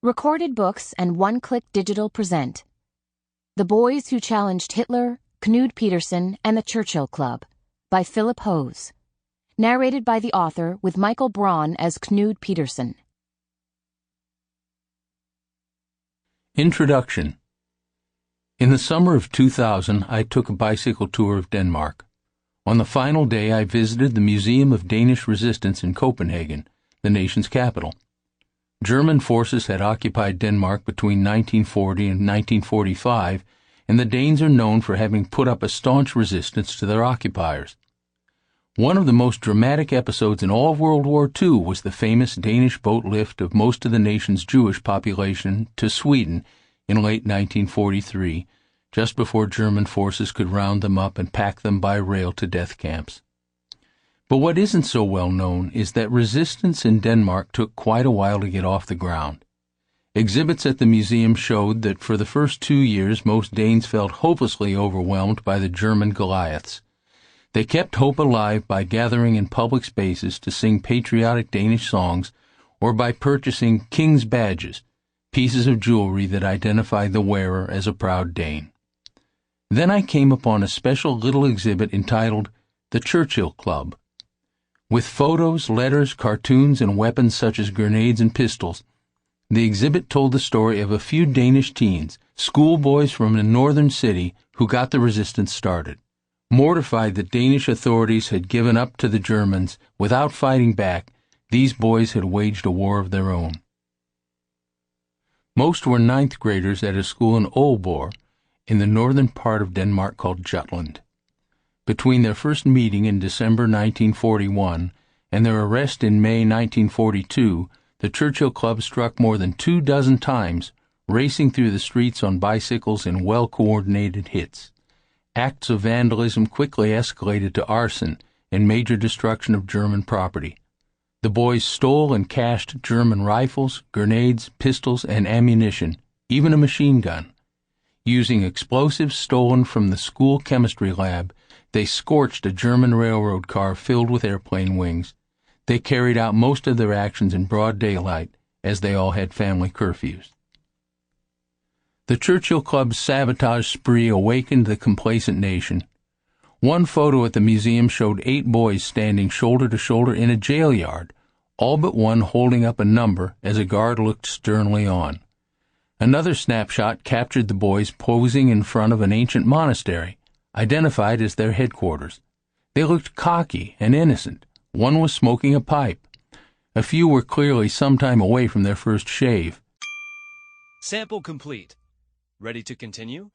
Recorded Books and One-Click Digital present The Boys Who Challenged Hitler, Knud Pedersen, and the Churchill Club by Phillip Hoose. Narrated by the author with Michael Braun as Knud Pedersen. Introduction. In the summer of 2000, I took a bicycle tour of Denmark. On the final day, I visited the Museum of Danish Resistance in Copenhagen, the nation's capital. German forces had occupied Denmark between 1940 and 1945, and the Danes are known for having put up a staunch resistance to their occupiers. One of the most dramatic episodes in all of World War II was the famous Danish boat lift of most of the nation's Jewish population to Sweden in late 1943, just before German forces could round them up and pack them by rail to death camps. But what isn't so well known is that resistance in Denmark took quite a while to get off the ground. Exhibits at the museum showed that for the first 2 years most Danes felt hopelessly overwhelmed by the German Goliaths. They kept hope alive by gathering in public spaces to sing patriotic Danish songs or by purchasing king's badges, pieces of jewelry that identified the wearer as a proud Dane. Then I came upon a special little exhibit entitled The Churchill Club. With photos, letters, cartoons, and weapons such as grenades and pistols, the exhibit told the story of a few Danish teens, schoolboys from a northern city, who got the resistance started. Mortified that Danish authorities had given up to the Germans without fighting back, these boys had waged a war of their own. Most were ninth graders at a school in Aalborg, in the northern part of Denmark called Jutland. Between their first meeting in December 1941 and their arrest in May 1942, the Churchill Club struck more than 24 times, racing through the streets on bicycles in well-coordinated hits. Acts of vandalism quickly escalated to arson and major destruction of German property. The boys stole and cached German rifles, grenades, pistols, and ammunition, even a machine gun. Using explosives stolen from the school chemistry lab, they scorched a German railroad car filled with airplane wings. They carried out most of their actions in broad daylight, as they all had family curfews. The Churchill Club's sabotage spree awakened the complacent nation. One photo at the museum showed 8 boys standing shoulder to shoulder in a jail yard, all but one holding up a number as a guard looked sternly on. Another snapshot captured the boys posing in front of an ancient monastery, identified as their headquarters. They looked cocky and innocent. One was smoking a pipe. A few were clearly some time away from their first shave. Sample complete. Ready to continue?